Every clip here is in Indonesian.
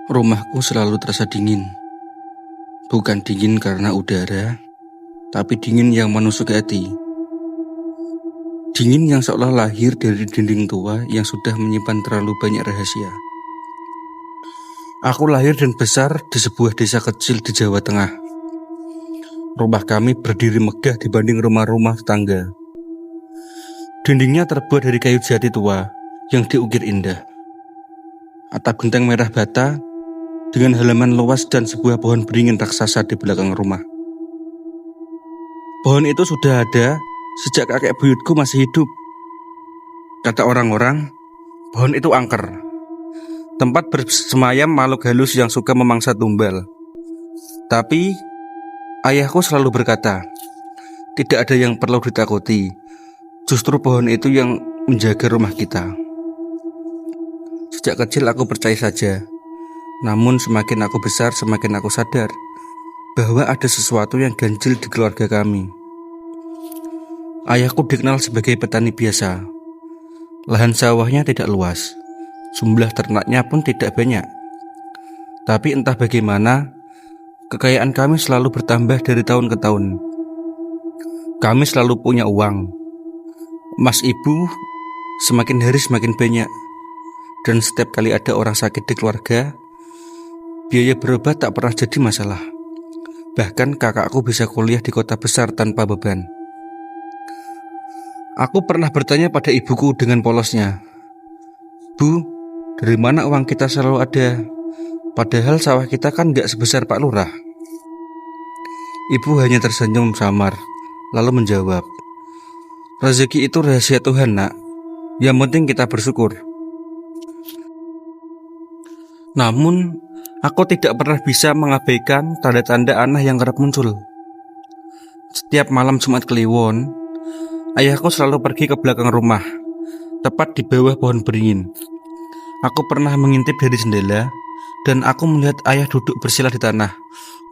Rumahku selalu terasa dingin. Bukan dingin karena udara, tapi dingin yang menusuk hati. Dingin yang seolah lahir dari dinding tua yang sudah menyimpan terlalu banyak rahasia. Aku lahir dan besar di sebuah desa kecil di Jawa Tengah. Rumah kami berdiri megah dibanding rumah-rumah tetangga. Dindingnya terbuat dari kayu jati tua yang diukir indah. Atap genteng merah bata dengan halaman luas dan sebuah pohon beringin raksasa di belakang rumah. Pohon itu sudah ada sejak kakek buyutku masih hidup. Kata orang-orang, pohon itu angker, tempat bersemayam makhluk halus yang suka memangsa tumbal. Tapi ayahku selalu berkata, tidak ada yang perlu ditakuti. Justru pohon itu yang menjaga rumah kita. Sejak kecil aku percaya saja. Namun semakin aku besar, semakin aku sadar bahwa ada sesuatu yang ganjil di keluarga kami. Ayahku dikenal sebagai petani biasa. Lahan sawahnya tidak luas, jumlah ternaknya pun tidak banyak. Tapi entah bagaimana, kekayaan kami selalu bertambah dari tahun ke tahun. Kami selalu punya uang. Mas ibu semakin hari semakin banyak. Dan setiap kali ada orang sakit di keluarga, biaya berobat tak pernah jadi masalah. Bahkan kakakku bisa kuliah di kota besar tanpa beban. Aku pernah bertanya pada ibuku dengan polosnya, "Bu, dari mana uang kita selalu ada? Padahal sawah kita kan gak sebesar Pak Lurah." Ibu hanya tersenyum samar, lalu menjawab, "Rezeki itu rahasia Tuhan, nak. Yang penting kita bersyukur." Namun, aku tidak pernah bisa mengabaikan tanda-tanda aneh yang kerap muncul. Setiap malam Jumat Kliwon, ayahku selalu pergi ke belakang rumah, tepat di bawah pohon beringin. Aku pernah mengintip dari jendela, dan aku melihat ayah duduk bersila di tanah,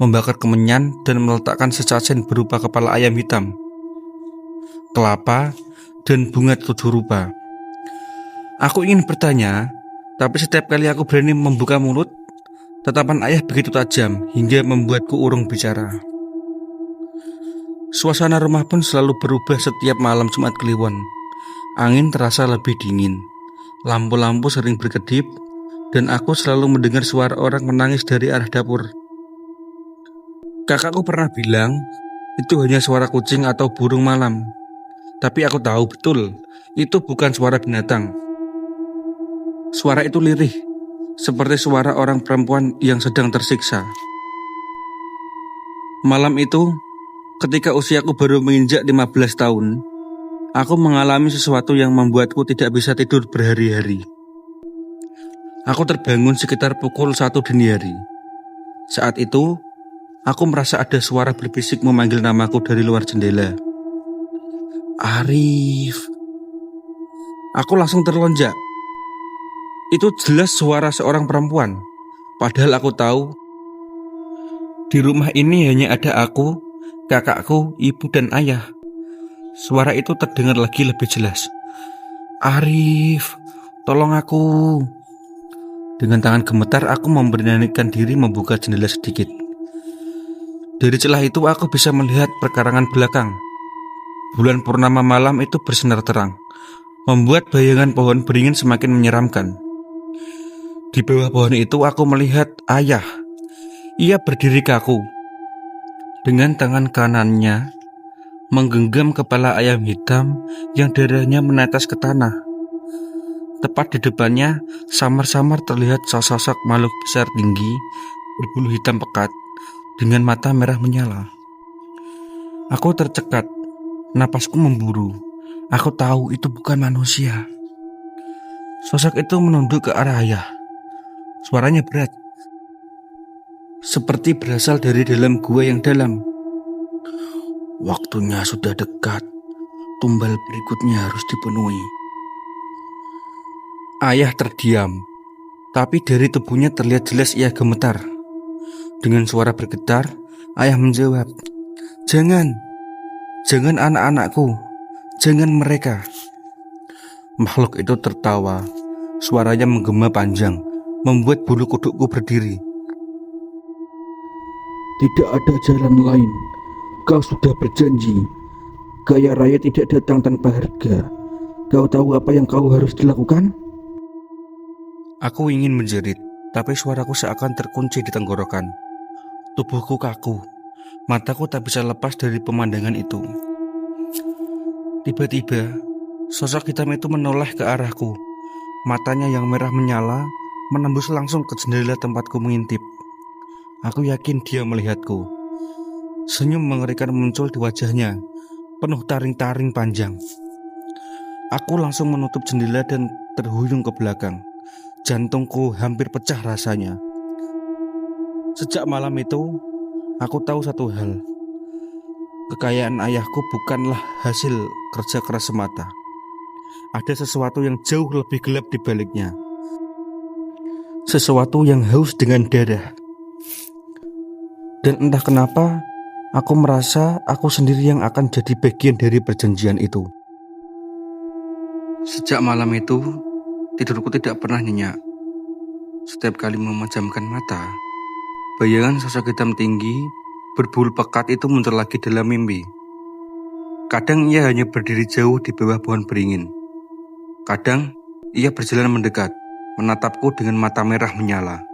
membakar kemenyan dan meletakkan sesajen berupa kepala ayam hitam, kelapa, dan bunga 7 rupa. Aku ingin bertanya, tapi setiap kali aku berani membuka mulut, tatapan ayah begitu tajam hingga membuatku urung bicara. Suasana rumah pun selalu berubah setiap malam Jumat Kliwon. Angin terasa lebih dingin, lampu-lampu sering berkedip, dan aku selalu mendengar suara orang menangis dari arah dapur. Kakakku pernah bilang, itu hanya suara kucing atau burung malam. Tapi aku tahu betul, itu bukan suara binatang. Suara itu lirih, seperti suara orang perempuan yang sedang tersiksa. Malam itu, ketika usiaku baru menginjak 15 tahun, aku mengalami sesuatu yang membuatku tidak bisa tidur berhari-hari. Aku terbangun sekitar pukul 1 dini hari. Saat itu, aku merasa ada suara berbisik memanggil namaku dari luar jendela. "Arif." Aku langsung terlonjak. Itu jelas suara seorang perempuan. Padahal aku tahu di rumah ini hanya ada aku, kakakku, ibu, dan ayah. Suara itu terdengar lagi lebih jelas. "Arif, tolong aku." Dengan tangan gemetar aku memberanikan diri membuka jendela sedikit. Dari celah itu aku bisa melihat perkarangan belakang. Bulan purnama malam itu bersinar terang, membuat bayangan pohon beringin semakin menyeramkan. Di bawah pohon itu aku melihat ayah. Ia berdiri kaku. Dengan tangan kanannya menggenggam kepala ayam hitam yang darahnya menetes ke tanah. Tepat di depannya samar-samar terlihat sosok makhluk besar tinggi berbulu hitam pekat dengan mata merah menyala. Aku tercekat, napasku memburu. Aku tahu itu bukan manusia. Sosok itu menunduk ke arah ayah. Suaranya berat, seperti berasal dari dalam gua yang dalam. "Waktunya sudah dekat. Tumbal berikutnya harus dipenuhi." Ayah terdiam, tapi dari tubuhnya terlihat jelas ia gemetar. Dengan suara bergetar, ayah menjawab, Jangan anak-anakku, jangan mereka." Makhluk itu tertawa, suaranya menggema panjang, membuat bulu kudukku berdiri. Tidak ada jalan lain. Kau sudah berjanji. Kaya raya tidak datang tanpa harga. Kau tahu apa yang kau harus dilakukan? Aku ingin menjerit, tapi suaraku seakan terkunci di tenggorokan. Tubuhku kaku, mataku tak bisa lepas dari pemandangan itu. Tiba-tiba, sosok hitam itu menoleh ke arahku. Matanya yang merah menyala, menembus langsung ke jendela tempatku mengintip. Aku yakin dia melihatku. Senyum mengerikan muncul di wajahnya, penuh taring-taring panjang. Aku langsung menutup jendela dan terhuyung ke belakang. Jantungku hampir pecah rasanya. Sejak malam itu, aku tahu satu hal. Kekayaan ayahku bukanlah hasil kerja keras semata. Ada sesuatu yang jauh lebih gelap di baliknya. Sesuatu yang haus dengan darah. Dan entah kenapa, aku merasa aku sendiri yang akan jadi bagian dari perjanjian itu. Sejak malam itu, tidurku tidak pernah nyenyak. Setiap kali memejamkan mata, bayangan sosok hitam tinggi, berbulu pekat itu muncul lagi dalam mimpi. Kadang ia hanya berdiri jauh di bawah pohon beringin. Kadang ia berjalan mendekat, menatapku dengan mata merah menyala.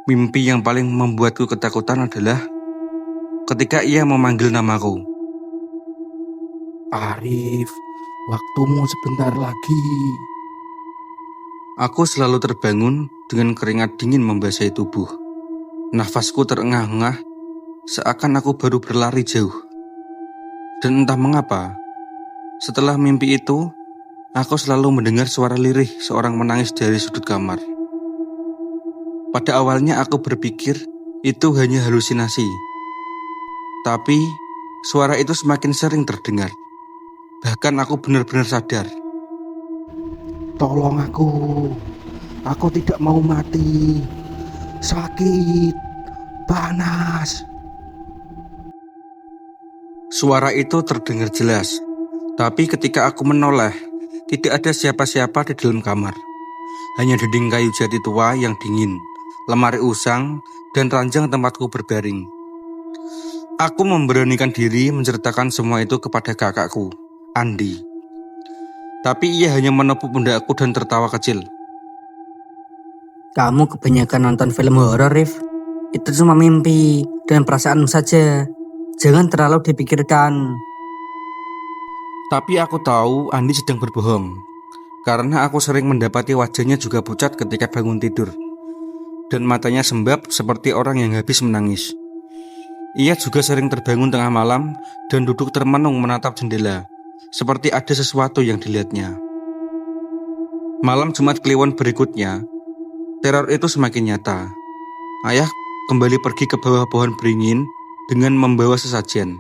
Mimpi yang paling membuatku ketakutan adalah ketika ia memanggil namaku. Arif, waktumu sebentar lagi. Aku selalu terbangun dengan keringat dingin membasahi tubuh. Nafasku terengah-engah, seakan aku baru berlari jauh. Dan entah mengapa, setelah mimpi itu, aku selalu mendengar suara lirih seorang menangis dari sudut kamar. Pada awalnya aku berpikir itu hanya halusinasi. Tapi suara itu semakin sering terdengar. Bahkan aku benar-benar sadar. Tolong aku tidak mau mati. Sakit, panas. Suara itu terdengar jelas. Tapi ketika aku menoleh, tidak ada siapa-siapa di dalam kamar. Hanya dinding kayu jati tua yang dingin, lemari usang, dan ranjang tempatku berbaring. Aku memberanikan diri menceritakan semua itu kepada kakakku, Andi. Tapi ia hanya menepuk pundakku dan tertawa kecil. Kamu kebanyakan nonton film horor, Rif. Itu cuma mimpi dan perasaanmu saja. Jangan terlalu dipikirkan. Tapi aku tahu Andi sedang berbohong, karena aku sering mendapati wajahnya juga pucat ketika bangun tidur. Dan matanya sembab seperti orang yang habis menangis. Ia juga sering terbangun tengah malam dan duduk termenung menatap jendela, seperti ada sesuatu yang dilihatnya. Malam Jumat Kliwon berikutnya, teror itu semakin nyata. Ayah kembali pergi ke bawah pohon beringin dengan membawa sesajen.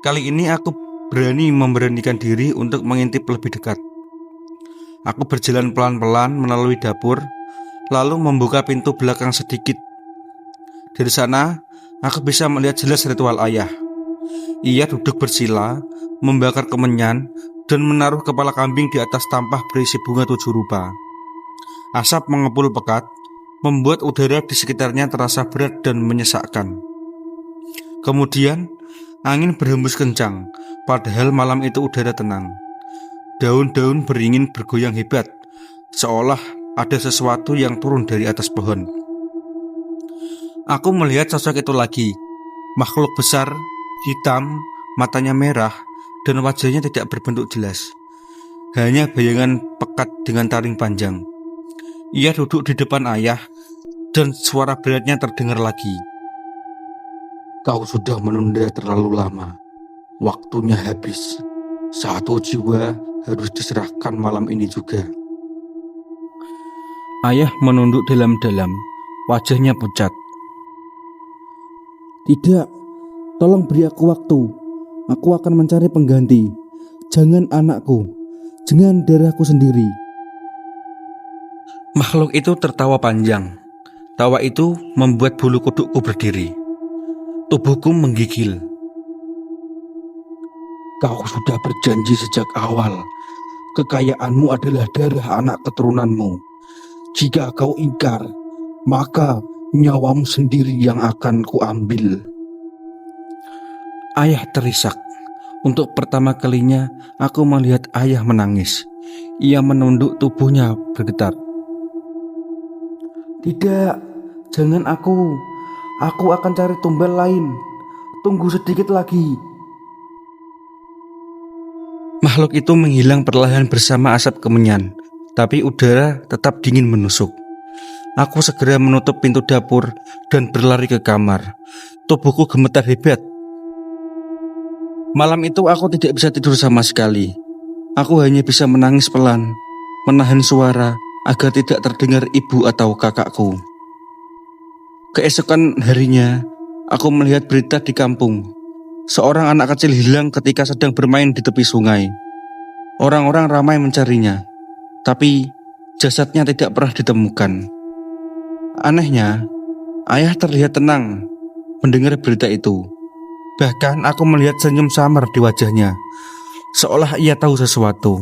Kali ini aku memberanikan diri untuk mengintip lebih dekat. Aku berjalan pelan-pelan melalui dapur, lalu membuka pintu belakang sedikit. Dari sana, aku bisa melihat jelas ritual ayah. Ia duduk bersila, membakar kemenyan, dan menaruh kepala kambing di atas tampah berisi bunga 7 rupa. Asap mengepul pekat, membuat udara di sekitarnya terasa berat dan menyesakkan. Kemudian, angin berhembus kencang, padahal malam itu udara tenang. Daun-daun beringin bergoyang hebat, seolah ada sesuatu yang turun dari atas pohon. Aku melihat sosok itu lagi, makhluk besar, hitam, matanya merah, dan wajahnya tidak berbentuk jelas. Hanya bayangan pekat dengan taring panjang. Ia duduk di depan ayah, dan suara beratnya terdengar lagi. Kau sudah menunda terlalu lama. Waktunya habis. Satu jiwa harus diserahkan malam ini juga. Ayah menunduk dalam-dalam, wajahnya pucat. Tidak, tolong beri aku waktu. Aku akan mencari pengganti. Jangan anakku, jangan darahku sendiri. Makhluk itu tertawa panjang. Tawa itu membuat bulu kudukku berdiri. Tubuhku menggigil. Kau sudah berjanji sejak awal. Kekayaanmu adalah darah anak keturunanmu. Jika kau ingkar, maka nyawamu sendiri yang akan kuambil. Ayah terisak. Untuk pertama kalinya aku melihat ayah menangis. Ia menunduk tubuhnya bergetar. Tidak, jangan aku. Aku akan cari tumbal lain. Tunggu sedikit lagi. Makhluk itu menghilang perlahan bersama asap kemenyan, tapi udara tetap dingin menusuk. Aku segera menutup pintu dapur dan berlari ke kamar. Tubuhku gemetar hebat. Malam itu aku tidak bisa tidur sama sekali. Aku hanya bisa menangis pelan, menahan suara agar tidak terdengar ibu atau kakakku. Keesokan harinya, aku melihat berita di kampung. Seorang anak kecil hilang ketika sedang bermain di tepi sungai. Orang-orang ramai mencarinya, tapi jasadnya tidak pernah ditemukan. Anehnya, ayah terlihat tenang mendengar berita itu. Bahkan aku melihat senyum samar di wajahnya, seolah ia tahu sesuatu.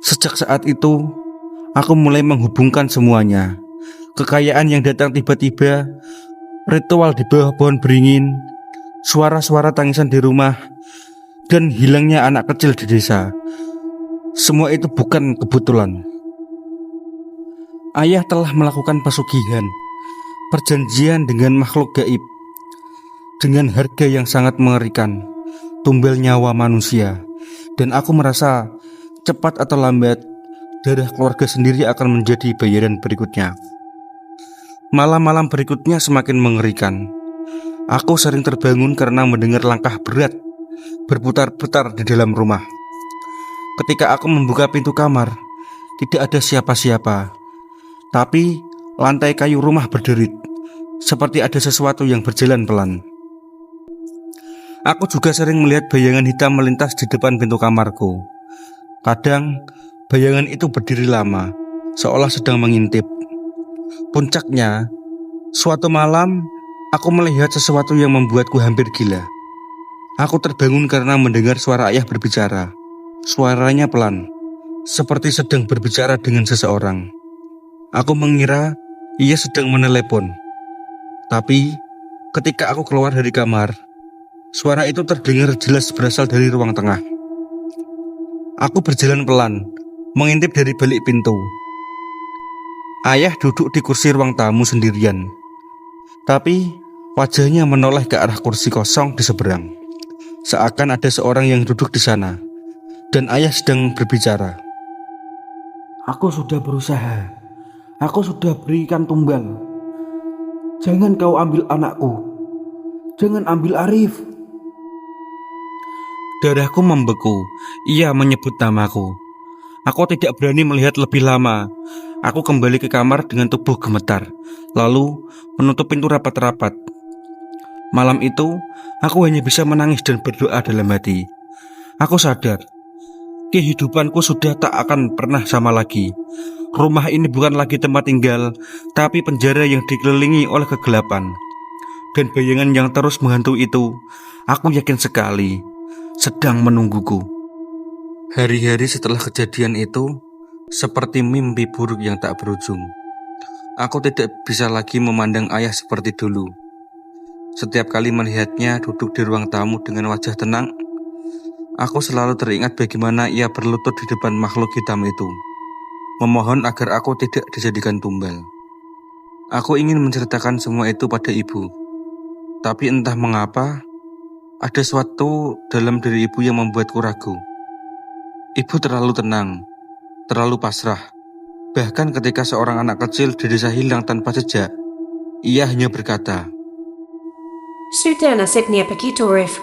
Sejak saat itu, aku mulai menghubungkan semuanya. Kekayaan yang datang tiba-tiba, ritual di bawah pohon beringin, suara-suara tangisan di rumah, dan hilangnya anak kecil di desa. Semua itu bukan kebetulan. Ayah telah melakukan pesugihan, perjanjian dengan makhluk gaib, dengan harga yang sangat mengerikan, tumbal nyawa manusia. Dan aku merasa cepat atau lambat, darah keluarga sendiri akan menjadi bayaran berikutnya. Malam-malam berikutnya semakin mengerikan. Aku sering terbangun karena mendengar langkah berat berputar-putar di dalam rumah. Ketika aku membuka pintu kamar, tidak ada siapa-siapa. Tapi lantai kayu rumah berderit, seperti ada sesuatu yang berjalan pelan. Aku juga sering melihat bayangan hitam melintas di depan pintu kamarku. Kadang bayangan itu berdiri lama, seolah sedang mengintip. Puncaknya, suatu malam aku melihat sesuatu yang membuatku hampir gila. Aku terbangun karena mendengar suara ayah berbicara. Suaranya pelan, seperti sedang berbicara dengan seseorang. Aku mengira ia sedang menelepon. Tapi ketika aku keluar dari kamar, suara itu terdengar jelas berasal dari ruang tengah. Aku berjalan pelan, mengintip dari balik pintu. Ayah duduk di kursi ruang tamu sendirian, tapi wajahnya menoleh ke arah kursi kosong di seberang. Seakan ada seorang yang duduk di sana, dan ayah sedang berbicara. Aku sudah berusaha. Aku sudah berikan tumbal. Jangan kau ambil anakku. Jangan ambil Arif. Darahku membeku. Ia menyebut namaku. Aku tidak berani melihat lebih lama. Aku kembali ke kamar dengan tubuh gemetar, lalu menutup pintu rapat-rapat. Malam itu, aku hanya bisa menangis dan berdoa dalam hati. Aku sadar, kehidupanku sudah tak akan pernah sama lagi. Rumah ini bukan lagi tempat tinggal, tapi penjara yang dikelilingi oleh kegelapan. Dan bayangan yang terus menghantui itu, aku yakin sekali, sedang menungguku. Hari-hari setelah kejadian itu, seperti mimpi buruk yang tak berujung. Aku tidak bisa lagi memandang ayah seperti dulu. Setiap kali melihatnya duduk di ruang tamu dengan wajah tenang, aku selalu teringat bagaimana ia berlutut di depan makhluk hitam itu, memohon agar aku tidak dijadikan tumbal. Aku ingin menceritakan semua itu pada ibu, tapi entah mengapa, ada sesuatu dalam diri ibu yang membuatku ragu. Ibu terlalu tenang, terlalu pasrah. Bahkan ketika seorang anak kecil di desa hilang tanpa jejak, ia hanya berkata, Sudah nasibnya begitu, Rif.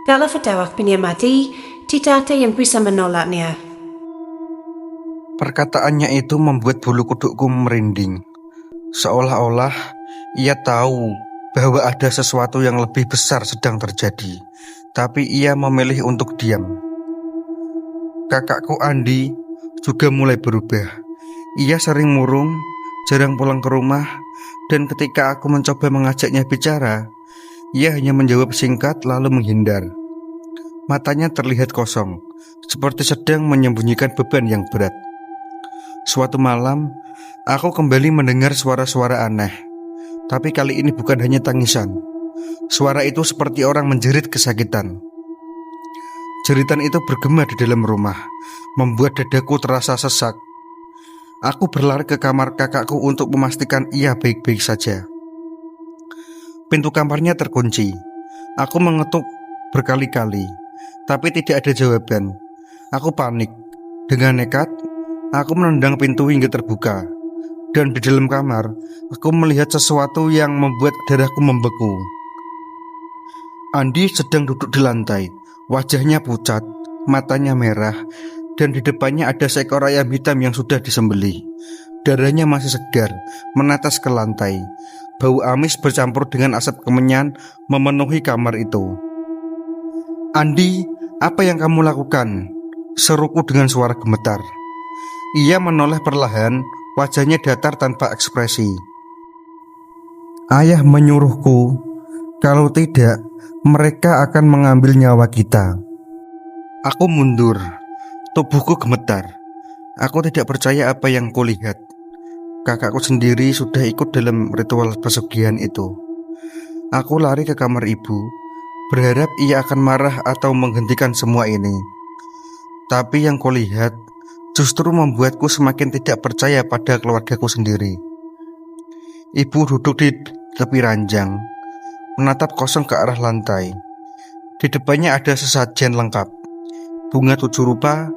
Kalau Fadawak punya mati, tidak ada yang bisa menolaknya. Perkataannya itu membuat bulu kudukku merinding. Seolah-olah ia tahu bahwa ada sesuatu yang lebih besar sedang terjadi, tapi ia memilih untuk diam. Kakakku Andi juga mulai berubah. Ia sering murung, jarang pulang ke rumah, dan ketika aku mencoba mengajaknya bicara, ia hanya menjawab singkat lalu menghindar. Matanya terlihat kosong, seperti sedang menyembunyikan beban yang berat. Suatu malam, Aku kembali mendengar suara-suara aneh. Tapi kali ini bukan hanya tangisan. Suara itu seperti orang menjerit kesakitan. Jeritan itu bergema di dalam rumah, membuat dadaku terasa sesak. Aku berlari ke kamar kakakku untuk memastikan ia baik-baik saja. Pintu kamarnya terkunci. Aku mengetuk berkali-kali, tapi tidak ada jawaban. Aku panik. Dengan nekat, aku menendang pintu hingga terbuka. Dan di dalam kamar, aku melihat sesuatu yang membuat darahku membeku. Andi sedang duduk di lantai. Wajahnya pucat, matanya merah, dan di depannya ada seekor ayam hitam yang sudah disembelih. Darahnya masih segar, menetes ke lantai. Bau amis bercampur dengan asap kemenyan memenuhi kamar itu. "Andi, apa yang kamu lakukan?" seruku dengan suara gemetar. Ia menoleh perlahan, wajahnya datar tanpa ekspresi. "Ayah menyuruhku, kalau tidak, mereka akan mengambil nyawa kita." Aku mundur, tubuhku gemetar. Aku tidak percaya apa yang kulihat. Kakakku sendiri sudah ikut dalam ritual pesugihan itu. Aku lari ke kamar ibu, berharap ia akan marah atau menghentikan semua ini. Tapi yang kulihat justru membuatku semakin tidak percaya pada keluargaku sendiri. Ibu duduk di tepi ranjang, menatap kosong ke arah lantai. Di depannya ada sesajen lengkap: bunga 7 rupa,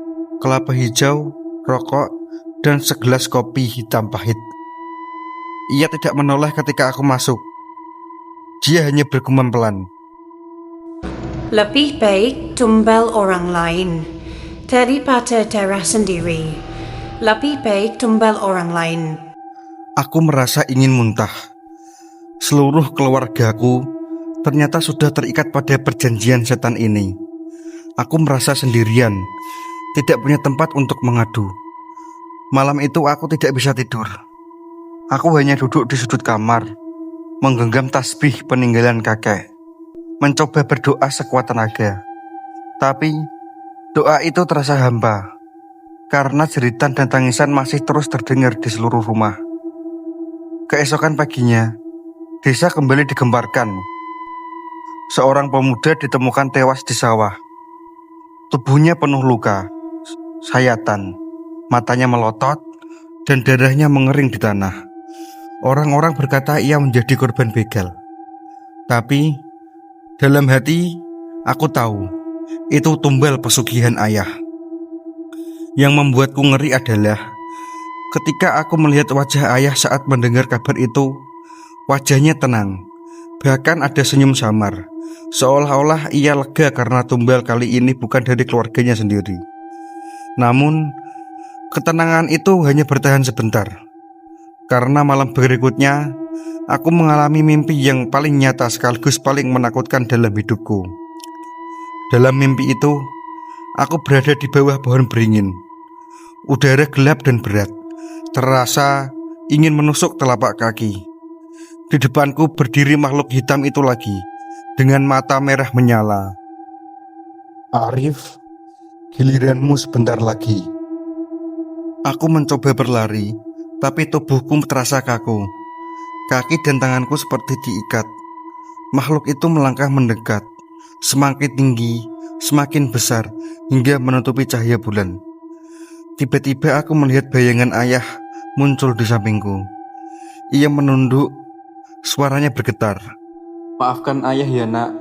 kelapa hijau, rokok, dan segelas kopi hitam pahit. Ia tidak menoleh ketika aku masuk. Dia hanya bergumam pelan. Lebih baik tumbal orang lain daripada darah sendiri. Lebih baik tumbal orang lain. Aku merasa ingin muntah. Seluruh keluargaku ternyata sudah terikat pada perjanjian setan ini. Aku merasa sendirian, tidak punya tempat untuk mengadu. Malam itu aku tidak bisa tidur. Aku hanya duduk di sudut kamar, menggenggam tasbih peninggalan kakek, mencoba berdoa sekuat tenaga. Tapi doa itu terasa hampa, karena jeritan dan tangisan masih terus terdengar di seluruh rumah. Keesokan paginya, desa kembali digemparkan. Seorang pemuda ditemukan tewas di sawah. Tubuhnya penuh luka, sayatan, matanya melotot, dan darahnya mengering di tanah. Orang-orang berkata ia menjadi korban begal. Tapi dalam hati aku tahu itu tumbal pesugihan ayah. Yang membuatku ngeri adalah ketika aku melihat wajah ayah saat mendengar kabar itu. Wajahnya tenang, bahkan ada senyum samar, seolah-olah ia lega karena tumbal kali ini bukan dari keluarganya sendiri. Namun ketenangan itu hanya bertahan sebentar, karena malam berikutnya aku mengalami mimpi yang paling nyata sekaligus paling menakutkan dalam hidupku. Dalam mimpi itu, aku berada di bawah pohon beringin. Udara gelap dan berat, terasa ingin menusuk telapak kaki. Di depanku berdiri makhluk hitam itu lagi, dengan mata merah menyala. Arif, giliranmu sebentar lagi. Aku mencoba berlari, tapi tubuhku terasa kaku. Kaki dan tanganku seperti diikat. Makhluk itu melangkah mendekat, semakin tinggi, semakin besar, hingga menutupi cahaya bulan. Tiba-tiba aku melihat bayangan ayah muncul di sampingku. Ia menunduk, suaranya bergetar. "Maafkan ayah ya nak,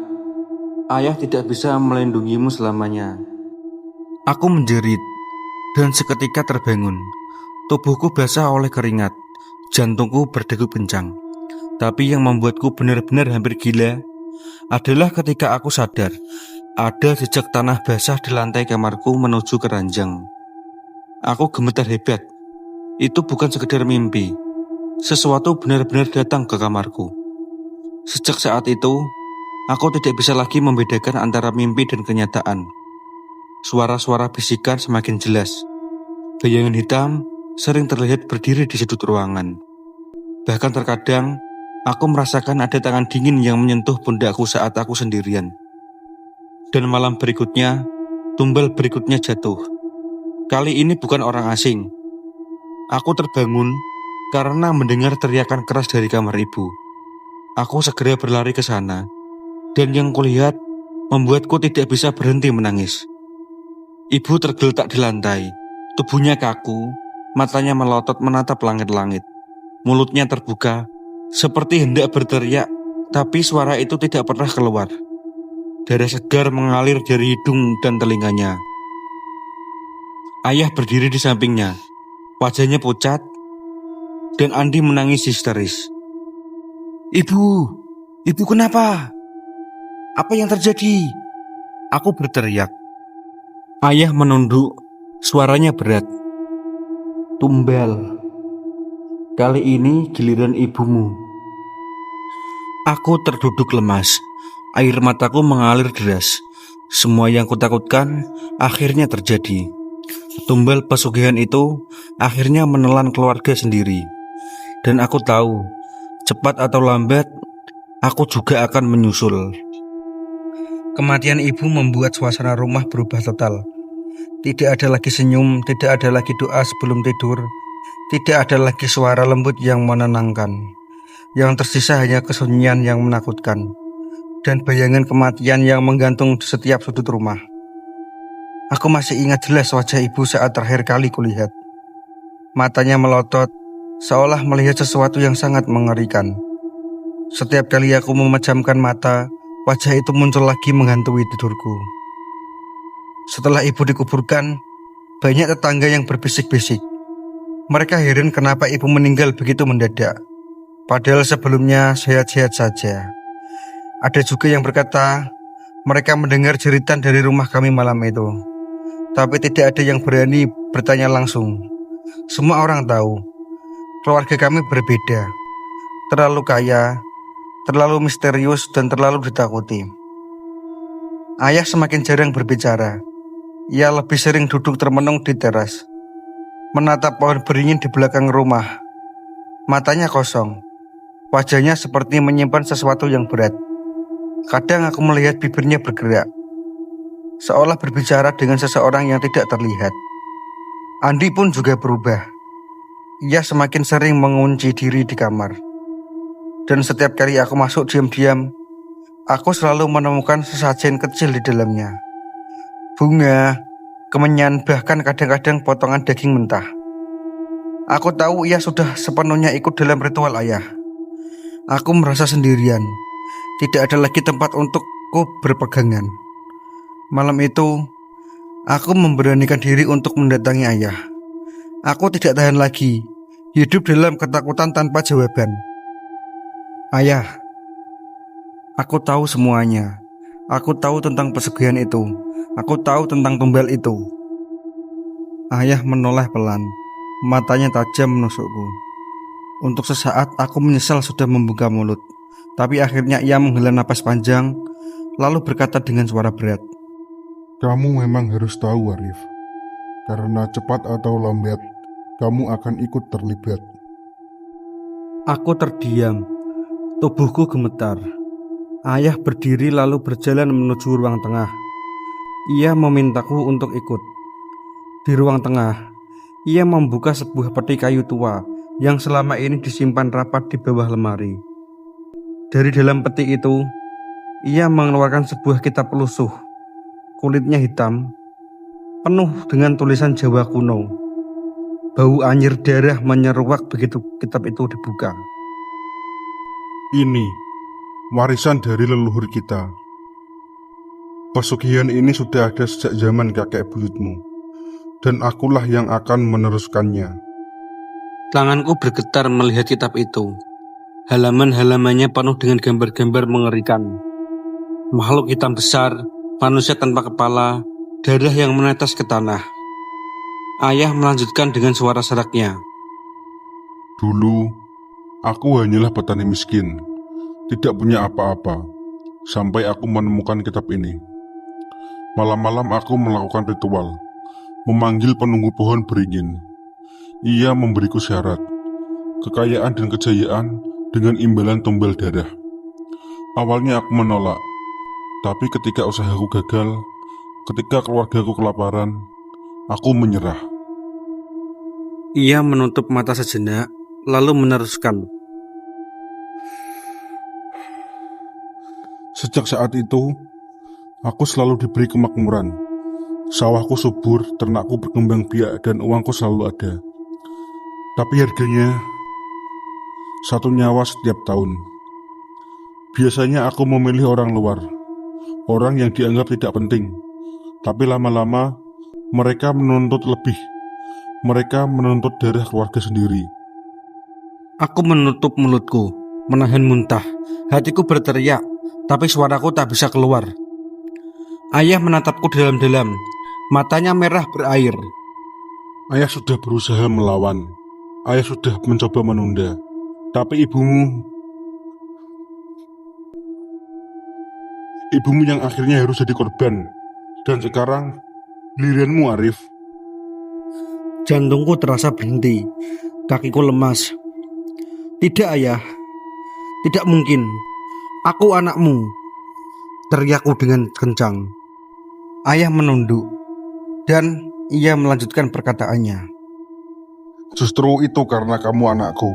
ayah tidak bisa melindungimu selamanya." Aku menjerit, dan seketika terbangun. Tubuhku basah oleh keringat, jantungku berdegup kencang. Tapi yang membuatku benar-benar hampir gila adalah ketika aku sadar ada jejak tanah basah di lantai kamarku menuju ke ranjang. Aku gemetar hebat. Itu bukan sekedar mimpi. Sesuatu benar-benar datang ke kamarku. Sejak saat itu, aku tidak bisa lagi membedakan antara mimpi dan kenyataan. Suara-suara bisikan semakin jelas. Bayangan hitam sering terlihat berdiri di sudut ruangan. Bahkan terkadang, aku merasakan ada tangan dingin yang menyentuh pundakku saat aku sendirian. Dan malam berikutnya, tumbal berikutnya jatuh. Kali ini bukan orang asing. Aku terbangun karena mendengar teriakan keras dari kamar ibu. Aku segera berlari ke sana, dan yang kulihat membuatku tidak bisa berhenti menangis. Ibu tergeletak di lantai, tubuhnya kaku, matanya melotot menatap langit-langit. Mulutnya terbuka, seperti hendak berteriak, tapi suara itu tidak pernah keluar. Darah segar mengalir dari hidung dan telinganya. Ayah berdiri di sampingnya, wajahnya pucat, dan Andi menangis histeris. Ibu kenapa? Apa yang terjadi? Aku berteriak. Ayah menunduk, suaranya berat. Tumbal, kali ini giliran ibumu. Aku terduduk lemas, air mataku mengalir deras. Semua yang kutakutkan akhirnya terjadi. Tumbal pesugihan itu akhirnya menelan keluarga sendiri. Dan aku tahu, cepat atau lambat, aku juga akan menyusul. Kematian ibu membuat suasana rumah berubah total. Tidak ada lagi senyum, tidak ada lagi doa sebelum tidur, tidak ada lagi suara lembut yang menenangkan. Yang tersisa hanya kesunyian yang menakutkan, dan bayangan kematian yang menggantung di setiap sudut rumah. Aku masih ingat jelas wajah ibu saat terakhir kali kulihat. Matanya melotot, seolah melihat sesuatu yang sangat mengerikan. Setiap kali aku memejamkan mata, wajah itu muncul lagi menghantui tidurku. Setelah ibu dikuburkan, banyak tetangga yang berbisik-bisik. Mereka heran kenapa ibu meninggal begitu mendadak, padahal sebelumnya sehat-sehat saja. Ada juga yang berkata, mereka mendengar jeritan dari rumah kami malam itu. Tapi tidak ada yang berani bertanya langsung. Semua orang tahu, keluarga kami berbeda. Terlalu kaya, terlalu misterius, dan terlalu ditakuti. Ayah semakin jarang berbicara. Ia lebih sering duduk termenung di teras, menatap pohon beringin di belakang rumah. Matanya kosong, wajahnya seperti menyimpan sesuatu yang berat. Kadang aku melihat bibirnya bergerak, seolah berbicara dengan seseorang yang tidak terlihat. Andi pun juga berubah. Ia semakin sering mengunci diri di kamar. Dan setiap kali aku masuk diam-diam, aku selalu menemukan sesajen kecil di dalamnya. Bunga, kemenyan, bahkan kadang-kadang potongan daging mentah. Aku tahu ia sudah sepenuhnya ikut dalam ritual ayah. Aku merasa sendirian. Tidak ada lagi tempat untukku berpegangan. Malam itu, aku memberanikan diri untuk mendatangi ayah. Aku tidak tahan lagi, hidup dalam ketakutan tanpa jawaban. Ayah, aku tahu semuanya. Aku tahu tentang pesugihan itu. Aku tahu tentang tumbal itu. Ayah menoleh pelan, matanya tajam menusukku. Untuk sesaat aku menyesal sudah membuka mulut. Tapi akhirnya ia menghela napas panjang, lalu berkata dengan suara berat. Kamu memang harus tahu, Arif. Karena cepat atau lambat, kamu akan ikut terlibat. Aku terdiam, tubuhku gemetar. Ayah berdiri lalu berjalan menuju ruang tengah. Ia memintaku untuk ikut. Di ruang tengah, ia membuka sebuah peti kayu tua yang selama ini disimpan rapat di bawah lemari. Dari dalam peti itu, ia mengeluarkan sebuah kitab lusuh. Kulitnya hitam, penuh dengan tulisan Jawa kuno. Bau anyir darah menyeruak begitu kitab itu dibuka. Ini warisan dari leluhur kita. Pesugihan ini sudah ada sejak zaman kakek buyutmu, dan akulah yang akan meneruskannya. Tanganku bergetar melihat kitab itu. Halaman-halamannya penuh dengan gambar-gambar mengerikan. Makhluk hitam besar, manusia tanpa kepala, darah yang menetes ke tanah. Ayah melanjutkan dengan suara seraknya. Dulu, aku hanyalah petani miskin, tidak punya apa-apa, sampai aku menemukan kitab ini. Malam-malam aku melakukan ritual, memanggil penunggu pohon beringin. Ia memberiku syarat, kekayaan dan kejayaan dengan imbalan tumbal darah. Awalnya aku menolak, tapi ketika usahaku gagal, ketika keluargaku kelaparan, aku menyerah. Ia menutup mata sejenak, lalu meneruskan. Sejak saat itu, aku selalu diberi kemakmuran. Sawahku subur, ternakku berkembang biak, dan uangku selalu ada. Tapi harganya 1 nyawa setiap tahun. Biasanya aku memilih orang luar, orang yang dianggap tidak penting. Tapi lama-lama mereka menuntut lebih. Mereka menuntut darah keluarga sendiri. Aku menutup mulutku, menahan muntah. Hatiku berteriak, tapi suaraku tak bisa keluar. Ayah menatapku dalam-dalam, matanya merah berair. Ayah sudah berusaha melawan. Ayah sudah mencoba menunda. Tapi ibumu yang akhirnya harus jadi korban. Dan sekarang giliranmu, Arif. Jantungku terasa berhenti, kakiku lemas. Tidak ayah, tidak mungkin. Aku anakmu, teriakku dengan kencang. Ayah menunduk, dan ia melanjutkan perkataannya. Justru itu karena kamu anakku.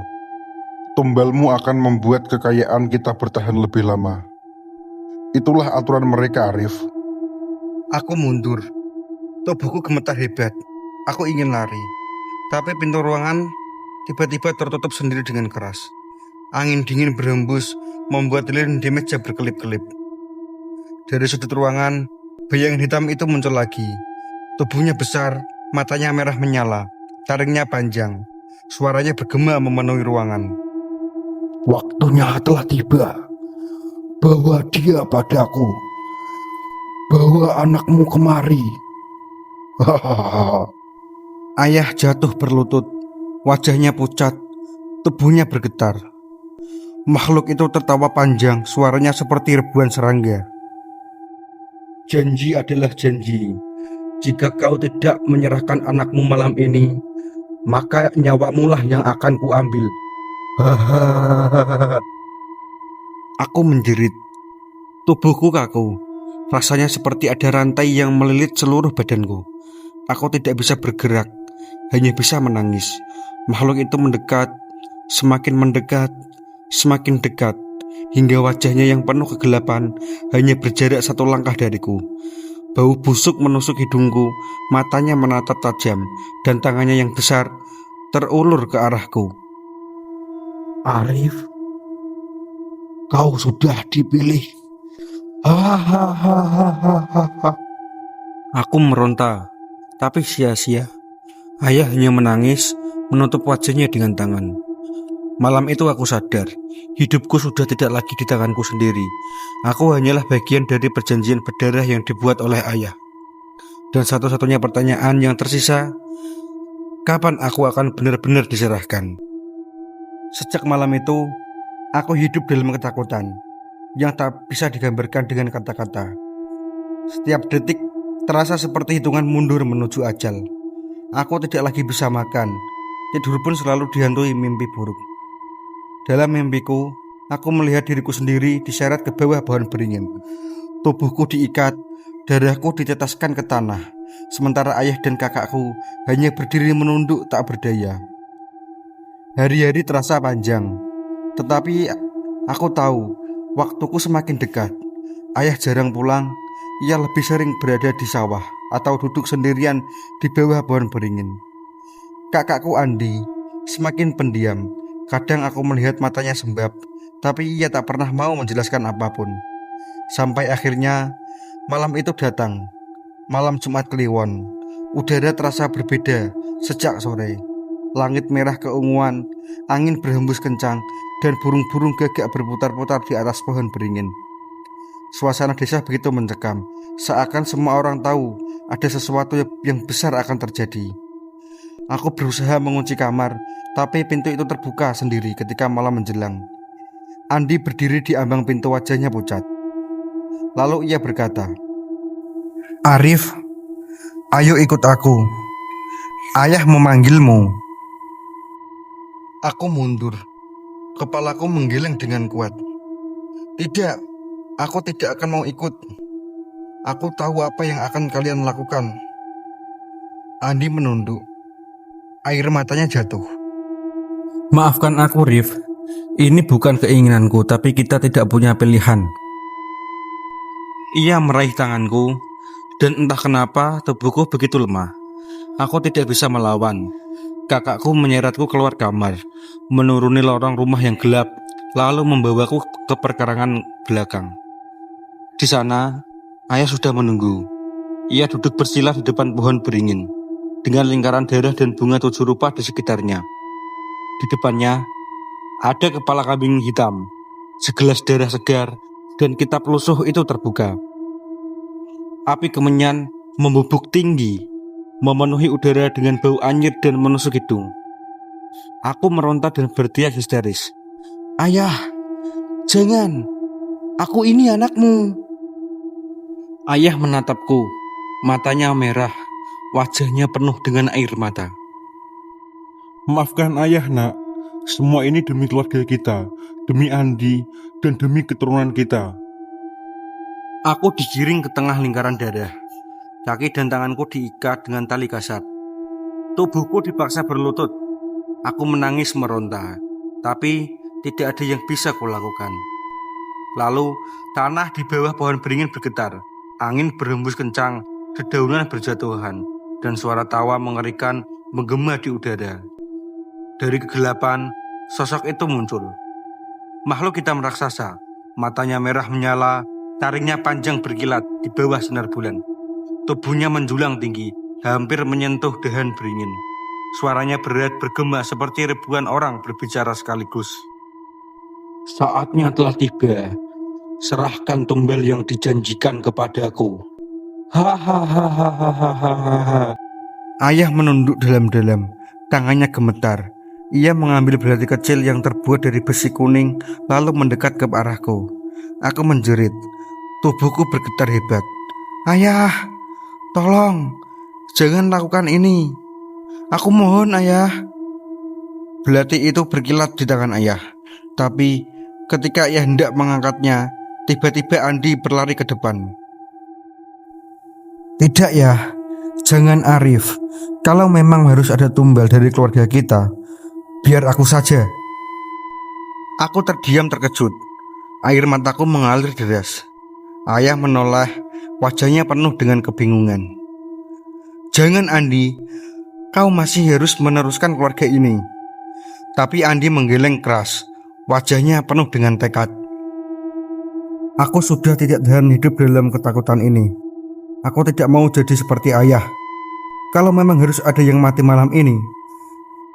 Tumbalmu akan membuat kekayaan kita bertahan lebih lama. Itulah aturan mereka, Arif. Aku mundur, tubuhku gemetar hebat. Aku ingin lari, tapi pintu ruangan tiba-tiba tertutup sendiri dengan keras. Angin dingin berhembus, membuat lilin di meja berkelip-kelip. Dari sudut ruangan, bayangan hitam itu muncul lagi. Tubuhnya besar, matanya merah menyala, taringnya panjang. Suaranya bergema memenuhi ruangan. Waktunya telah tiba. Bawa dia padaku. Bawa anakmu kemari. Hahaha. Ayah jatuh berlutut, wajahnya pucat, tubuhnya bergetar. Makhluk itu tertawa panjang, suaranya seperti ribuan serangga. Janji adalah janji. Jika kau tidak menyerahkan anakmu malam ini, maka nyawamu lah yang akan kuambil. Hahaha. Aku menjerit. Tubuhku kaku. Rasanya seperti ada rantai yang melilit seluruh badanku. Aku tidak bisa bergerak, hanya bisa menangis. Makhluk itu mendekat, semakin dekat, hingga wajahnya yang penuh kegelapan hanya berjarak 1 langkah dariku. Bau busuk menusuk hidungku, matanya menatap tajam, dan tangannya yang besar terulur ke arahku. Arif, kau sudah dipilih. Hahaha. Aku meronta, tapi sia-sia. Ayah hanya menangis, menutup wajahnya dengan tangan. Malam itu aku sadar, hidupku sudah tidak lagi di tanganku sendiri. Aku hanyalah bagian dari perjanjian berdarah yang dibuat oleh ayah. Dan satu-satunya pertanyaan yang tersisa, kapan aku akan benar-benar diserahkan? Sejak malam itu, aku hidup dalam ketakutan yang tak bisa digambarkan dengan kata-kata. Setiap detik terasa seperti hitungan mundur menuju ajal. Aku tidak lagi bisa makan, tidur pun selalu dihantui mimpi buruk. Dalam mimpiku, aku melihat diriku sendiri diseret ke bawah pohon beringin. Tubuhku diikat, darahku ditetaskan ke tanah, sementara ayah dan kakakku hanya berdiri menunduk tak berdaya. Hari-hari terasa panjang, tetapi aku tahu waktuku semakin dekat. Ayah jarang pulang, ia lebih sering berada di sawah atau duduk sendirian di bawah pohon beringin. Kakakku Andi semakin pendiam. Kadang aku melihat matanya sembab, tapi ia tak pernah mau menjelaskan apapun. Sampai akhirnya malam itu datang, malam Jumat Kliwon. Udara terasa berbeda sejak sore. Langit merah keunguan, angin berhembus kencang, dan burung-burung gagak berputar-putar di atas pohon beringin. Suasana desa begitu mencekam, seakan semua orang tahu ada sesuatu yang besar akan terjadi. Aku berusaha mengunci kamar, tapi pintu itu terbuka sendiri ketika malam menjelang. Andi berdiri di ambang pintu, wajahnya pucat. Lalu ia berkata, "Arif, ayo ikut aku. Ayah memanggilmu." Aku mundur. Kepalaku menggeleng dengan kuat. "Tidak, aku tidak akan mau ikut. Aku tahu apa yang akan kalian lakukan." Andi menunduk. Air matanya jatuh. Maafkan aku, Rif. Ini bukan keinginanku, tapi kita tidak punya pilihan. Ia meraih tanganku, dan entah kenapa tubuhku begitu lemah. Aku tidak bisa melawan. Kakakku menyeretku keluar kamar, menuruni lorong rumah yang gelap, lalu membawaku ke perkarangan belakang. Di sana, ayah sudah menunggu. Ia duduk bersila di depan pohon beringin, dengan lingkaran darah dan bunga 7 rupa di sekitarnya. Di depannya, ada kepala kambing hitam, segelas darah segar, dan kitab lusuh itu terbuka. Api kemenyan membubuk tinggi, memenuhi udara dengan bau anyir dan menusuk hidung. Aku meronta dan berteriak histeris. "Ayah, jangan! Aku ini anakmu!" Ayah menatapku, matanya merah, wajahnya penuh dengan air mata. Maafkan ayah, nak. Semua ini demi keluarga kita, demi Andi, dan demi keturunan kita. Aku digiring ke tengah lingkaran darah. Kaki dan tanganku diikat dengan tali kasar. Tubuhku dipaksa berlutut. Aku menangis meronta, tapi tidak ada yang bisa kulakukan. Lalu tanah di bawah pohon beringin bergetar. Angin berhembus kencang, dedaunan berjatuhan, dan suara tawa mengerikan menggema di udara. Dari kegelapan, sosok itu muncul. Makhluk hitam raksasa, matanya merah menyala, taringnya panjang berkilat di bawah sinar bulan. Tubuhnya menjulang tinggi, hampir menyentuh dahan beringin. Suaranya berat bergema seperti ribuan orang berbicara sekaligus. Saatnya telah tiba. Serahkan tumbal yang dijanjikan kepadaku. Hahaha. Ayah menunduk dalam-dalam, tangannya gemetar. Ia mengambil belati kecil yang terbuat dari besi kuning, lalu mendekat ke arahku. Aku menjerit, tubuhku bergetar hebat. "Ayah, tolong, jangan lakukan ini. Aku mohon, ayah." Belati itu berkilat di tangan ayah, tapi ketika ia hendak mengangkatnya, tiba-tiba Andi berlari ke depan. "Tidak ya, jangan Arif. Kalau memang harus ada tumbal dari keluarga kita, biar aku saja." Aku terdiam terkejut. Air mataku mengalir deras. Ayah menoleh, wajahnya penuh dengan kebingungan. "Jangan Andi, kau masih harus meneruskan keluarga ini." Tapi Andi menggeleng keras, wajahnya penuh dengan tekad. "Aku sudah tidak tahan hidup dalam ketakutan ini. Aku tidak mau jadi seperti ayah. Kalau memang harus ada yang mati malam ini,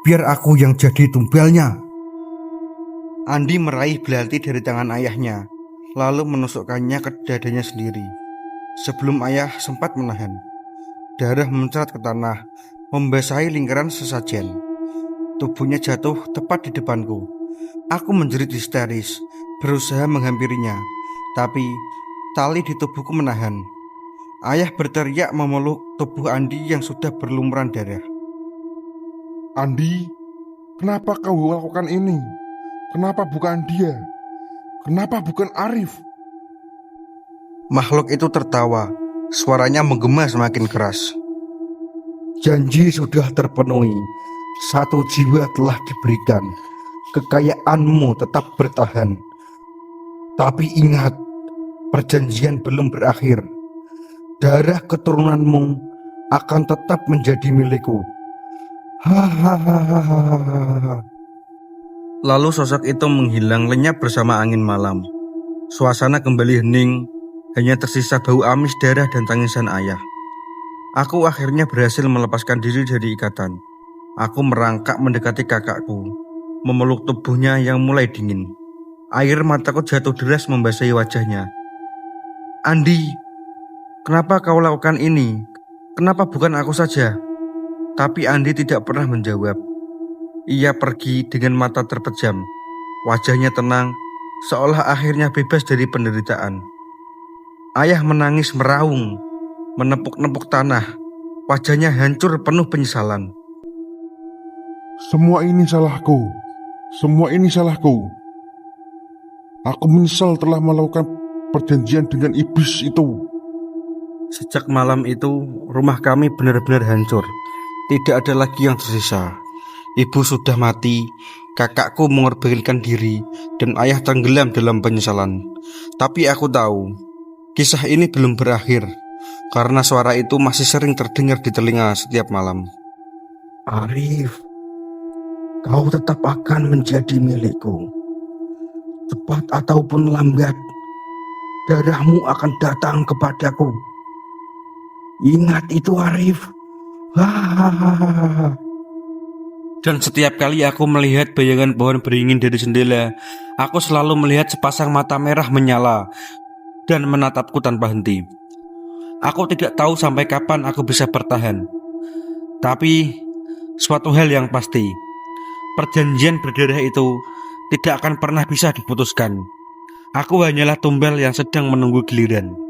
biar aku yang jadi tumbalnya." Andi meraih belati dari tangan ayahnya, lalu menusukkannya ke dadanya sendiri. Sebelum ayah sempat menahan, darah mencerat ke tanah, membasahi lingkaran sesajen. Tubuhnya jatuh tepat di depanku. Aku menjerit histeris, berusaha menghampirinya, tapi tali di tubuhku menahan. Ayah berteriak memeluk tubuh Andi yang sudah berlumuran darah. Andi, kenapa kau lakukan ini? Kenapa bukan dia? Kenapa bukan Arif? Makhluk itu tertawa, suaranya menggema semakin keras. Janji sudah terpenuhi. 1 jiwa telah diberikan. Kekayaanmu tetap bertahan. Tapi ingat, perjanjian belum berakhir. Darah keturunanmu akan tetap menjadi milikku. Hahaha. Lalu sosok itu menghilang lenyap bersama angin malam. Suasana kembali hening, hanya tersisa bau amis darah dan tangisan ayah. Aku akhirnya berhasil melepaskan diri dari ikatan. Aku merangkak mendekati kakakku, memeluk tubuhnya yang mulai dingin. Air mataku jatuh deras membasahi wajahnya. "Andi, kenapa kau lakukan ini? Kenapa bukan aku saja?" Tapi Andi tidak pernah menjawab. Ia pergi dengan mata terpejam. Wajahnya tenang, seolah akhirnya bebas dari penderitaan. Ayah menangis meraung, menepuk-nepuk tanah. Wajahnya hancur penuh penyesalan. Semua ini salahku. Semua ini salahku. Aku menyesal telah melakukan perjanjian dengan iblis itu. Sejak malam itu, rumah kami benar-benar hancur. Tidak ada lagi yang tersisa. Ibu sudah mati, Kakakku mengorbankan diri dan ayah tenggelam dalam penyesalan. Tapi aku tahu, kisah ini belum berakhir karena suara itu masih sering terdengar di telinga setiap malam. Arif, kau tetap akan menjadi milikku. Cepat ataupun lambat, darahmu akan datang kepadaku. Ingat itu, Arif. Hahaha. Dan setiap kali aku melihat bayangan pohon beringin dari jendela, aku selalu melihat sepasang mata merah menyala dan menatapku tanpa henti. Aku tidak tahu sampai kapan aku bisa bertahan. Tapi suatu hal yang pasti, perjanjian berdarah itu tidak akan pernah bisa diputuskan. Aku hanyalah tumbal yang sedang menunggu giliran.